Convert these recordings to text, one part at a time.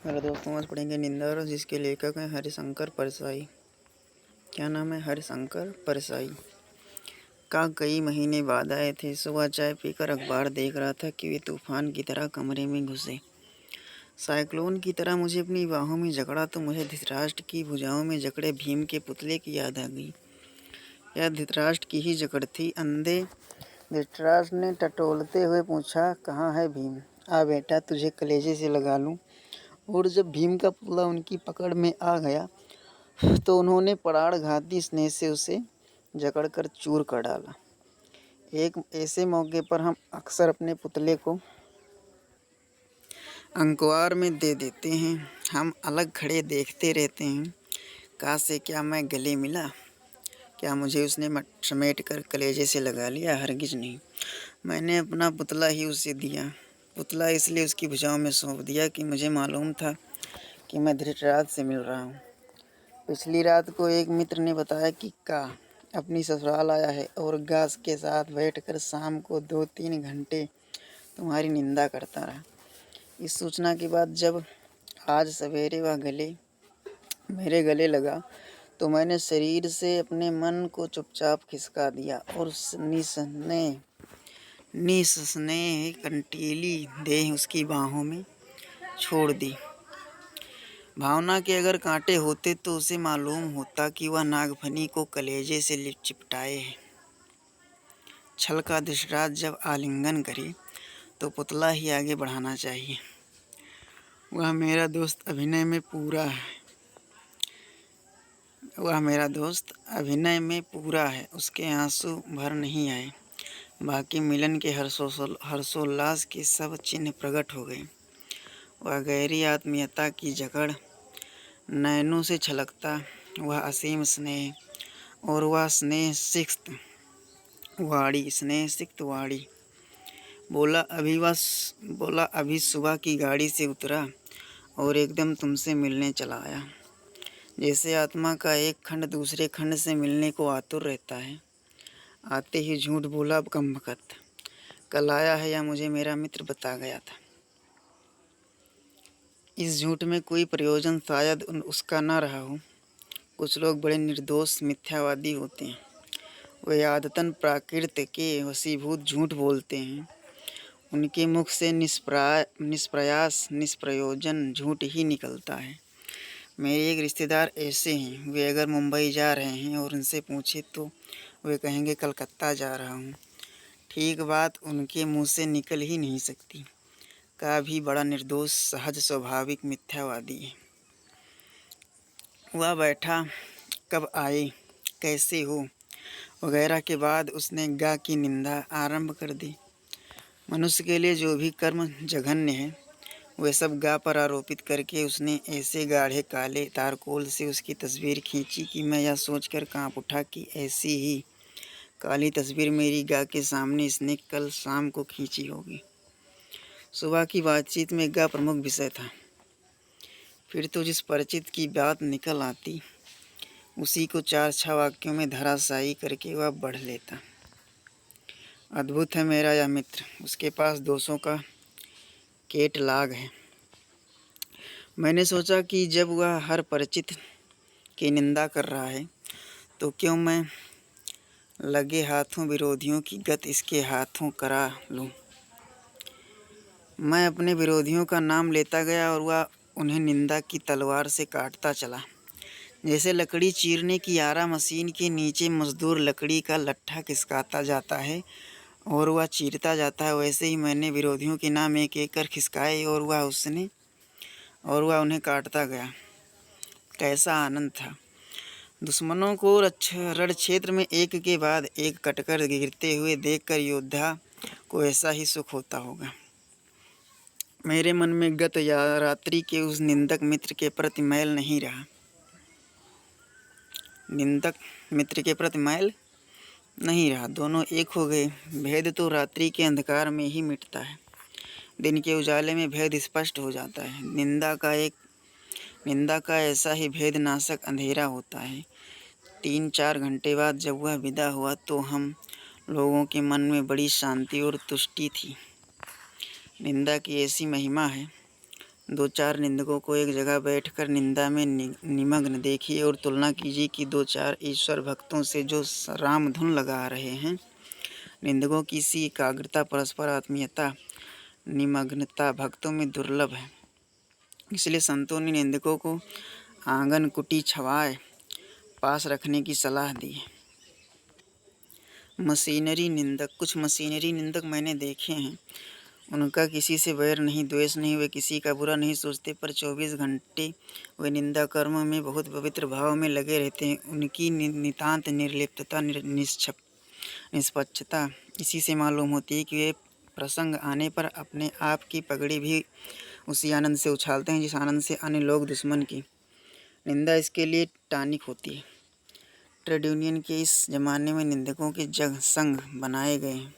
Hello दोस्तों, आज पढ़ेंगे निंदा जिसके लेखक हैं हरिशंकर परसाई। क्या नाम है? हरिशंकर परसाई। कई महीने बाद आए थे। सुबह चाय पीकर अखबार देख रहा था कि वे तूफान की तरह कमरे में घुसे। साइक्लोन की तरह मुझे अपनी बाहों में जकड़ा तो मुझे धृतराष्ट्र की भुजाओं में जकड़े भीम के पुतले की याद आ गई। यह धृतराष्ट्र की ही जकड़ थी। अंधे धृतराष्ट्र ने टटोलते हुए पूछा, कहाँ है भीम? आ बेटा, तुझे कलेजे से लगा लूं। और जब भीम का पुतला उनकी पकड़ में आ गया तो उन्होंने प्राणघाती स्नेह से उसे जकड़कर चूर कर डाला। एक ऐसे मौके पर हम अक्सर अपने पुतले को अंकवार में दे देते हैं। हम अलग खड़े देखते रहते हैं। काश से क्या मैं गले मिला, क्या मुझे उसने समेट कर कलेजे से लगा लिया? हरगिज नहीं। मैंने अपना पुतला ही उसे दिया। पुतला इसलिए उसकी भुजाओं में सौंप दिया कि मुझे मालूम था कि मैं धृतराष्ट्र से मिल रहा हूँ। पिछली रात को एक मित्र ने बताया कि का अपनी ससुराल आया है और गास के साथ बैठकर शाम को 2-3 घंटे तुम्हारी निंदा करता रहा। इस सूचना के बाद जब आज सवेरे वह मेरे गले लगा तो मैंने शरीर से अपने मन को चुपचाप खिसका दिया और निस्नेह कंटीली देह उसकी बाहों में छोड़ दी। भावना के अगर कांटे होते तो उसे मालूम होता कि वह नागफनी को कलेजे से चिपटाए है। छल का धृतराष्ट्र जब आलिंगन करे तो पुतला ही आगे बढ़ाना चाहिए। वह मेरा दोस्त अभिनय में पूरा है। उसके आंसू भर नहीं आए। बाकी मिलन के हर्षोल्लास के सब चिन्ह प्रकट हो गए। वह गहरी आत्मीयता की जकड़, नैनों से छलकता वह असीम स्नेह और वह स्नेह सिक्त वाणी। बोला अभी सुबह की गाड़ी से उतरा और एकदम तुमसे मिलने चला आया। जैसे आत्मा का एक खंड दूसरे खंड से मिलने को आतुर रहता है। आते ही झूठ बोला कम वक्त। कल आया है या मुझे मेरा मित्र बता गया था। इस झूठ में कोई प्रयोजन शायद उसका न रहा हो। कुछ लोग बड़े निर्दोष मिथ्यावादी होते हैं। वे आदतन प्राकृत के वशीभूत झूठ बोलते हैं। उनके मुख से निष्प्रयास निष्प्रयोजन झूठ ही निकलता है। मेरे एक रिश्तेदार ऐसे हैं। वे अगर मुंबई जा रहे हैं और उनसे पूछे तो वे कहेंगे कलकत्ता जा रहा हूँ। ठीक बात उनके मुंह से निकल ही नहीं सकती। का भी बड़ा निर्दोष सहज स्वाभाविक मिथ्यावादी है। वह बैठा, कब आए, कैसे हो वगैरह के बाद उसने गा की निंदा आरंभ कर दी। मनुष्य के लिए जो भी कर्म जघन्य है वे सब गा पर आरोपित करके उसने ऐसे गाढ़े काले तारकोल से उसकी तस्वीर खींची कि मैं यह सोचकर कांप उठा कि ऐसी ही काली तस्वीर मेरी गा के सामने इसने कल शाम को खींची होगी। सुबह की बातचीत में गा प्रमुख विषय था। फिर तो जिस परिचित की बात निकल आती उसी को 4-6 वाक्यों में धराशायी करके वह बढ़ लेता। अद्भुत है मेरा यह मित्र। उसके पास दोषों का केटलाग है। मैंने सोचा कि जब वह हर परिचित की निंदा कर रहा है तो क्यों मैं लगे हाथों विरोधियों की गत इसके हाथों करा लूं। मैं अपने विरोधियों का नाम लेता गया और वह उन्हें निंदा की तलवार से काटता चला। जैसे लकड़ी चीरने की आरा मशीन के नीचे मजदूर लकड़ी का लट्ठा खिसकाता जाता है और वह चीरता जाता है, वैसे ही मैंने विरोधियों के नाम एक एक कर खिसकाए और वह उन्हें काटता गया। कैसा आनंद था। दुश्मनों को रण क्षेत्र में एक के बाद एक कटकर गिरते हुए देखकर योद्धा को ऐसा ही सुख होता होगा। मेरे मन में गत रात्रि के उस निंदक मित्र के प्रति मैल नहीं रहा। दोनों एक हो गए। भेद तो रात्रि के अंधकार में ही मिटता है। दिन के उजाले में भेद स्पष्ट हो जाता है। निंदा का ऐसा ही भेदनाशक अंधेरा होता है। 3-4 घंटे बाद जब वह विदा हुआ तो हम लोगों के मन में बड़ी शांति और तुष्टि थी। निंदा की ऐसी महिमा है। दो चार निंदकों को एक जगह बैठकर निंदा में निमग्न देखिए और तुलना कीजिए कि दो चार ईश्वर भक्तों से जो राम धुन लगा रहे हैं। निंदकों की सी एकाग्रता, परस्पर आत्मीयता, निमग्नता भक्तों में दुर्लभ है। इसलिए संतों ने निंदकों को आंगन कुटी छवाए पास रखने की सलाह दी है। मशीनरी निंदक, कुछ मशीनरी निंदक मैंने देखे हैं। उनका किसी से वैर नहीं, द्वेष नहीं, वे किसी का बुरा नहीं सोचते, पर 24 घंटे वे निंदा कर्म में बहुत पवित्र भाव में लगे रहते हैं। उनकी नितांत निर्लिप्तता, निष्पक्षता इसी से मालूम होती है कि वे प्रसंग आने पर अपने आप की पगड़ी भी उसी आनंद से उछालते हैं जिस आनंद से अन्य लोग दुश्मन की निंदा इसके लिए टानिक होती है। ट्रेड यूनियन के इस जमाने में निंदकों के जग संघ बनाए गए हैं।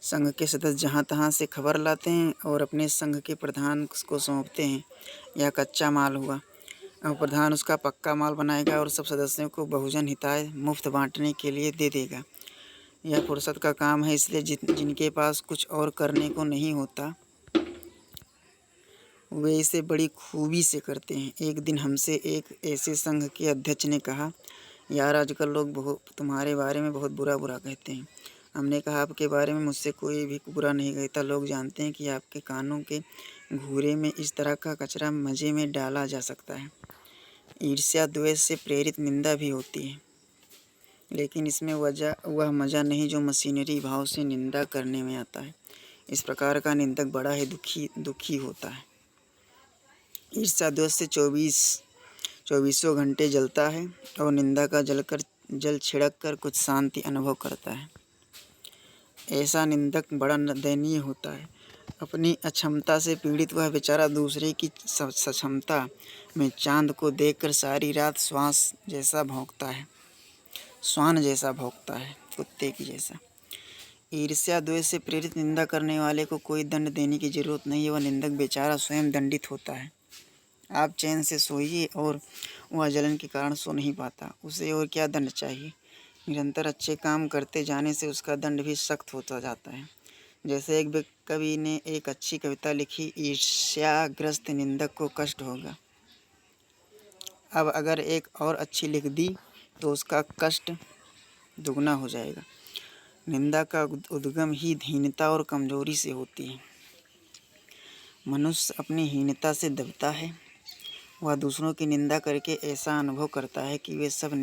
संघ के सदस्य जहाँ तहाँ से खबर लाते हैं और अपने संघ के प्रधान को सौंपते हैं। यह कच्चा माल हुआ, अब प्रधान उसका पक्का माल बनाएगा और सब सदस्यों को बहुजन हिताय मुफ्त बांटने के लिए दे देगा। यह फुर्सत का काम है, इसलिए जिनके पास कुछ और करने को नहीं होता वे इसे बड़ी खूबी से करते हैं। एक दिन हमसे एक ऐसे संघ के अध्यक्ष ने कहा, यार आजकल लोग तुम्हारे बारे में बहुत बुरा कहते हैं। हमने कहा, आपके बारे में मुझसे कोई भी बुरा नहीं कहता। लोग जानते हैं कि आपके कानों के घूरे में इस तरह का कचरा मज़े में डाला जा सकता है। ईर्ष्या द्वेष से प्रेरित निंदा भी होती है, लेकिन इसमें वह मज़ा नहीं जो मशीनरी भाव से निंदा करने में आता है। इस प्रकार का निंदक बड़ा ही दुखी होता है। ईर्ष्या द्वेष से 24 घंटे जलता है और निंदा का जल छिड़क कर कुछ शांति अनुभव करता है। ऐसा निंदक बड़ा दयनीय होता है। अपनी अक्षमता से पीड़ित वह बेचारा दूसरे की सक्षमता में चांद को देखकर सारी रात श्वान जैसा भौंकता है, कुत्ते की जैसा। ईर्ष्या द्वेष से प्रेरित निंदा करने वाले को कोई दंड देने की जरूरत नहीं है। वह निंदक बेचारा स्वयं दंडित होता है। आप चैन से सोइए और वह जलन के कारण सो नहीं पाता, उसे और क्या दंड चाहिए। निरंतर अच्छे काम करते जाने से उसका दंड भी सख्त होता जाता है। जैसे एक कवि ने एक अच्छी कविता लिखी, ईर्ष्याग्रस्त निंदक को कष्ट होगा। अब अगर एक और अच्छी लिख दी तो उसका कष्ट दुगना हो जाएगा। निंदा का उद्गम ही हीनता और कमजोरी से होती है। मनुष्य अपनी हीनता से दबता है। वह दूसरों की निंदा करके ऐसा अनुभव करता है कि वे सब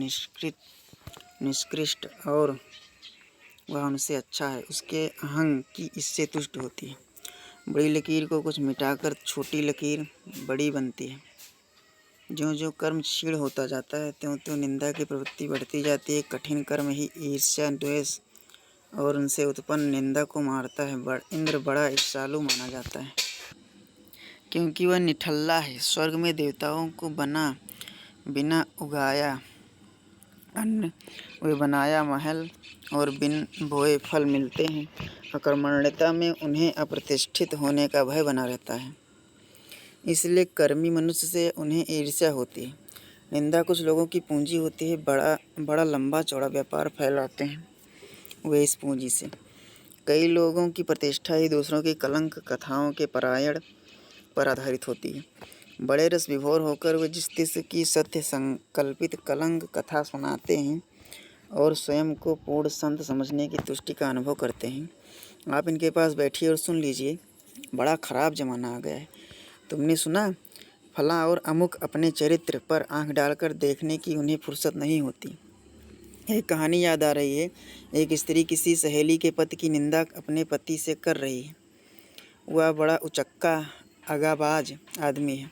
निष्कृष्ट और वह उनसे अच्छा है। उसके अहंग की इससे तुष्ट होती है। बड़ी लकीर को कुछ मिटाकर छोटी लकीर बड़ी बनती है। ज्यों-ज्यों कर्म क्षीण होता जाता है त्यों-त्यों निंदा की प्रवृत्ति बढ़ती जाती है। कठिन कर्म ही ईर्ष्या, द्वेष और उनसे उत्पन्न निंदा को मारता है। इंद्र बड़ा ईर्ष्यालु माना जाता है, क्योंकि वह निठल्ला है। स्वर्ग में देवताओं को बिना उगाया अन्न वे बनाया महल और बिन बोए फल मिलते हैं। अकर्मण्यता में उन्हें अप्रतिष्ठित होने का भय बना रहता है। इसलिए कर्मी मनुष्य से उन्हें ईर्ष्या होती है। निंदा कुछ लोगों की पूंजी होती है। बड़ा लंबा चौड़ा व्यापार फैलाते हैं वे इस पूंजी से। कई लोगों की प्रतिष्ठा ही दूसरों की कलंक कथाओं के पारायण पर आधारित होती है। बड़े रस विभोर होकर वे जिस तिस की सत्य संकल्पित कलंक कथा सुनाते हैं और स्वयं को पूर्ण संत समझने की तुष्टि का अनुभव करते हैं। आप इनके पास बैठिए और सुन लीजिए, बड़ा खराब जमाना आ गया है। तुमने सुना, फला और अमुक अपने चरित्र पर आंख डालकर देखने की उन्हें फुर्सत नहीं होती। एक कहानी याद आ रही है। एक स्त्री किसी सहेली के पति की निंदा अपने पति से कर रही है। वह बड़ा उचक्का अगाबाज आदमी है,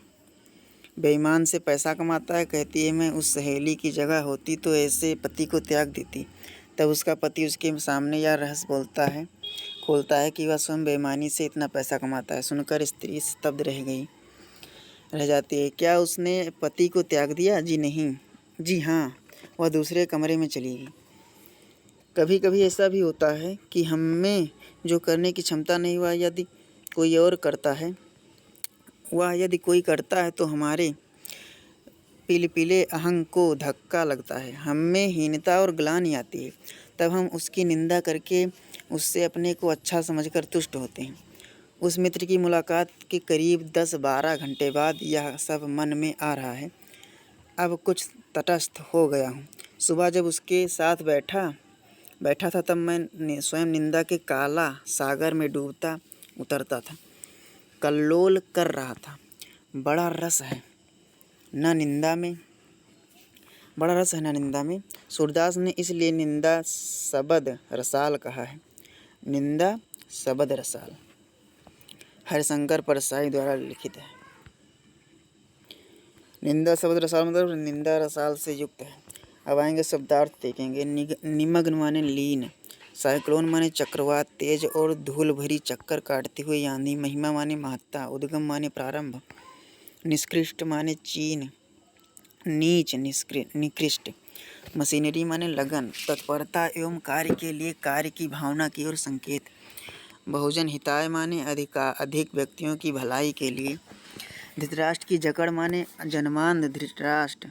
बेईमान से पैसा कमाता है। कहती है, मैं उस सहेली की जगह होती तो ऐसे पति को त्याग देती। तब उसका पति उसके सामने यह रहस्य खोलता है कि वह स्वयं बेईमानी से इतना पैसा कमाता है। सुनकर स्त्री स्तब्ध रह जाती है। क्या उसने पति को त्याग दिया? जी नहीं, जी हाँ, वह दूसरे कमरे में चली गई। कभी कभी ऐसा भी होता है कि हमें जो करने की क्षमता नहीं हुआ यदि कोई करता है तो हमारे पीले अहंग को धक्का लगता है। हमें हीनता और ग्लानि आती है। तब हम उसकी निंदा करके उससे अपने को अच्छा समझकर तुष्ट होते हैं। उस मित्र की मुलाकात के करीब 10-12 घंटे बाद यह सब मन में आ रहा है। अब कुछ तटस्थ हो गया हूँ। सुबह जब उसके साथ बैठा था तब मैं स्वयं निंदा के काला सागर में डूबता उतरता था, कल्लोल कर रहा था। बड़ा रस है न निंदा में। सूरदास ने इसलिए निंदा सबद रसाल कहा है। निंदा सबद रसाल हरिशंकर परसाई द्वारा लिखित है। निंदा शब्द रसाल मतलब निंदा रसाल से युक्त है। अब आएंगे शब्दार्थ देखेंगे। निमग्न माने लीन, साइक्लोन माने चक्रवात, तेज और धूल भरी चक्कर काटती हुई आंधी, महिमा माने महत्ता, उद्गम माने प्रारंभ, निष्कृष्ट माने चीन, नीच निकृष्ट, मशीनरी माने लगन, तत्परता एवं कार्य के लिए कार्य की भावना की ओर संकेत, बहुजन हिताय माने अधिक व्यक्तियों की भलाई के लिए, धृतराष्ट्र की जकड़ माने जन्मांध धृतराष्ट्र,